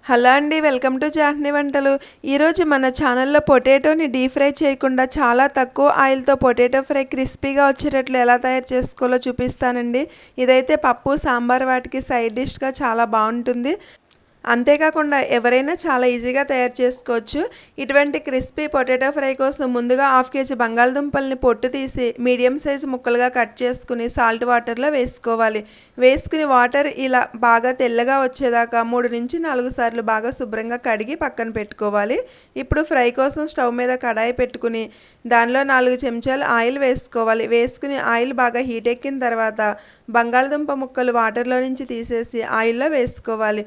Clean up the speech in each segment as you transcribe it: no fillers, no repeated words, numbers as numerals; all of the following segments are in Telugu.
హలో అండి, వెల్కమ్ టు జాహ్నవి వంటలు. ఈరోజు మన ఛానల్లో పొటాటోని డీప్ ఫ్రై చేయకుండా చాలా తక్కువ ఆయిల్తో పొటాటో ఫ్రై క్రిస్పీగా వచ్చేటట్లు ఎలా తయారు చేసుకోవాలో చూపిస్తానండి. ఇదైతే పప్పు సాంబార్ వాటికి సైడ్ డిష్గా చాలా బాగుంటుంది. అంతేకాకుండా ఎవరైనా చాలా ఈజీగా తయారు చేసుకోవచ్చు. ఇటువంటి క్రిస్పీ పొటాటో ఫ్రై కోసం ముందుగా 1/2 కేజీ బంగాళదుంపల్ని పొట్టు తీసి మీడియం సైజు ముక్కలుగా కట్ చేసుకుని సాల్ట్ వాటర్లో వేసుకోవాలి. వేసుకుని వాటర్ ఇలా బాగా తెల్లగా వచ్చేదాకా 3 నుంచి 4 సార్లు బాగా శుభ్రంగా కడిగి పక్కన పెట్టుకోవాలి. ఇప్పుడు ఫ్రై కోసం స్టవ్ మీద కడాయి పెట్టుకుని దానిలో 4 చెంచాలు ఆయిల్ వేసుకోవాలి. వేసుకుని ఆయిల్ బాగా హీట్ ఎక్కిన తర్వాత బంగాళదుంప ముక్కలు వాటర్లో నుంచి తీసేసి ఆయిల్లో వేసుకోవాలి.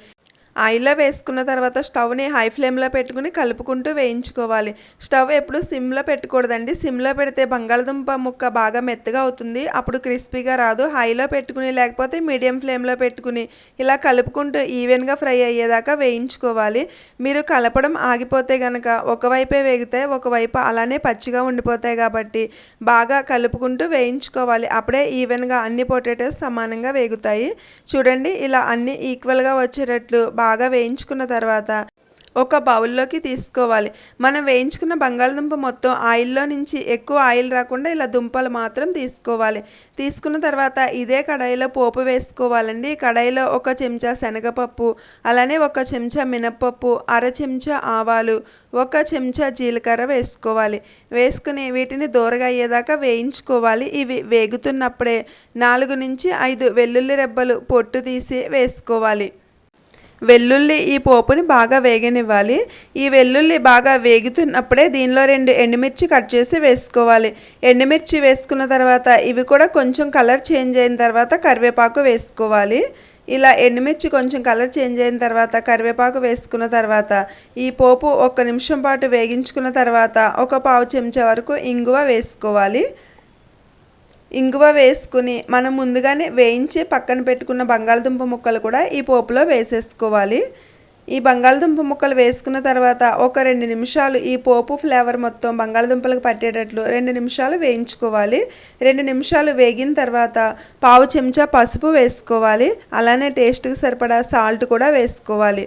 ఆయిల్లో వేసుకున్న తర్వాత స్టవ్ని హై ఫ్లేమ్లో పెట్టుకుని కలుపుకుంటూ వేయించుకోవాలి. స్టవ్ ఎప్పుడు సిమ్లో పెట్టకూడదండి. సిమ్లో పెడితే బంగాళదుంప ముక్క బాగా మెత్తగా అవుతుంది, అప్పుడు క్రిస్పీగా రాదు. హైలో పెట్టుకుని లేకపోతే మీడియం ఫ్లేమ్లో పెట్టుకుని ఇలా కలుపుకుంటూ ఈవెన్గా ఫ్రై అయ్యేదాకా వేయించుకోవాలి. మీరు కలపడం ఆగిపోతే కనుక ఒకవైపే వేగితే ఒకవైపు అలానే పచ్చిగా ఉండిపోతాయి కాబట్టి బాగా కలుపుకుంటూ వేయించుకోవాలి. అప్పుడే ఈవెన్గా అన్ని పొటాటోస్ సమానంగా వేగుతాయి. చూడండి, ఇలా అన్ని ఈక్వల్గా వచ్చేటట్లు బాగా వేయించుకున్న తర్వాత ఒక బౌల్లోకి తీసుకోవాలి. మనం వేయించుకున్న బంగాళదుంప మొత్తం ఆయిల్లో నుంచి ఎక్కువ ఆయిల్ రాకుండా ఇలా దుంపలు మాత్రం తీసుకోవాలి. తీసుకున్న తర్వాత ఇదే కడాయిలో పోపు వేసుకోవాలండి. కడాయిలో 1 చెంచా శనగపప్పు, అలానే 1 చెంచా మినప్పప్పు, 1/2 చెంచా ఆవాలు, 1 చెంచా జీలకర్ర వేసుకోవాలి. వేసుకుని వీటిని దూరగా అయ్యేదాకా వేయించుకోవాలి. ఇవి వేగుతున్నప్పుడే 4 నుంచి 5 వెల్లుల్లి రెబ్బలు పొట్టు తీసి వేసుకోవాలి. వెల్లుల్లి ఈ పోపుని బాగా వేగనివ్వాలి. ఈ వెల్లుల్లి బాగా వేగుతున్నప్పుడే దీనిలో 2 ఎండుమిర్చి కట్ చేసి వేసుకోవాలి. ఎండుమిర్చి వేసుకున్న తర్వాత ఇవి కూడా కొంచెం కలర్ చేంజ్ అయిన తర్వాత కరివేపాకు వేసుకోవాలి. ఇలా ఎండుమిర్చి కొంచెం కలర్ చేంజ్ అయిన తర్వాత కరివేపాకు వేసుకున్న తర్వాత ఈ పోపు 1 నిమిషం పాటు వేగించుకున్న తర్వాత 1/4 చెంచా వరకు ఇంగువ వేసుకోవాలి. ఇంగువ వేసుకుని మనం ముందుగానే వేయించి పక్కన పెట్టుకున్న బంగాళదుంప ముక్కలు కూడా ఈ పోపులో వేసేసుకోవాలి. ఈ బంగాళదుంప ముక్కలు వేసుకున్న తర్వాత 2 నిమిషాలు ఈ పోపు ఫ్లేవర్ మొత్తం బంగాళదుంపలకు పట్టేటట్లు 2 నిమిషాలు వేయించుకోవాలి. 2 నిమిషాలు వేగిన తర్వాత 1/2 చెంచా పసుపు వేసుకోవాలి. అలానే టేస్ట్కి సరిపడా సాల్ట్ కూడా వేసుకోవాలి.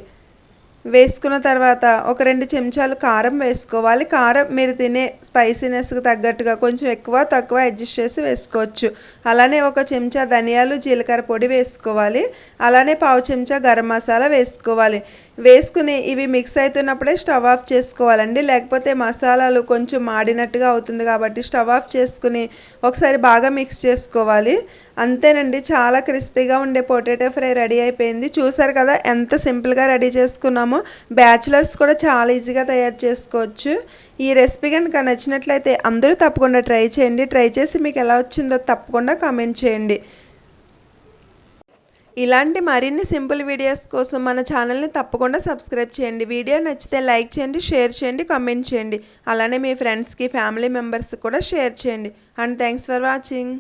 వేసుకున్న తర్వాత 2 చెంచాలు కారం వేసుకోవాలి. కారం మీరు తినే స్పైసీనెస్కి తగ్గట్టుగా కొంచెం ఎక్కువ తక్కువ అడ్జస్ట్ చేసి వేసుకోవచ్చు. అలానే 1 చెంచా ధనియాలు జీలకర్ర పొడి వేసుకోవాలి. అలానే 1/2 చెంచా గరం మసాలా వేసుకోవాలి. వేసుకుని ఇవి మిక్స్ అవుతున్నప్పుడే స్టవ్ ఆఫ్ చేసుకోవాలండి. లేకపోతే మసాలాలు కొంచెం మాడినట్టుగా అవుతుంది కాబట్టి స్టవ్ ఆఫ్ చేసుకుని ఒకసారి బాగా మిక్స్ చేసుకోవాలి. అంతేనండి, చాలా క్రిస్పీగా ఉండే పొటాటో ఫ్రై రెడీ అయిపోయింది. చూసారు కదా ఎంత సింపుల్గా రెడీ చేసుకున్నామో. బ్యాచిలర్స్ కూడా చాలా ఈజీగా తయారు చేసుకోవచ్చు. ఈ రెసిపీ కనుక నచ్చినట్లయితే అందరూ తప్పకుండా ట్రై చేయండి. ట్రై చేసి మీకు ఎలా వచ్చిందో తప్పకుండా కామెంట్ చేయండి. ఇలాంటి మరిన్ని సింపుల్ వీడియోస్ కోసం మన ఛానల్ని తప్పకుండా సబ్స్క్రైబ్ చేయండి. వీడియో నచ్చితే లైక్ చేయండి, షేర్ చేయండి, కామెంట్ చేయండి. అలానే మీ ఫ్రెండ్స్కి ఫ్యామిలీ మెంబర్స్కి కూడా షేర్ చేయండి. And thanks for watching.